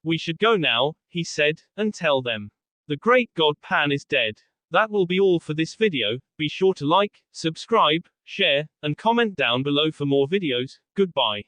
We should go now, he said, and tell them. The great god Pan is dead. That will be all for this video. Be sure to like, subscribe, share, and comment down below for more videos. Goodbye.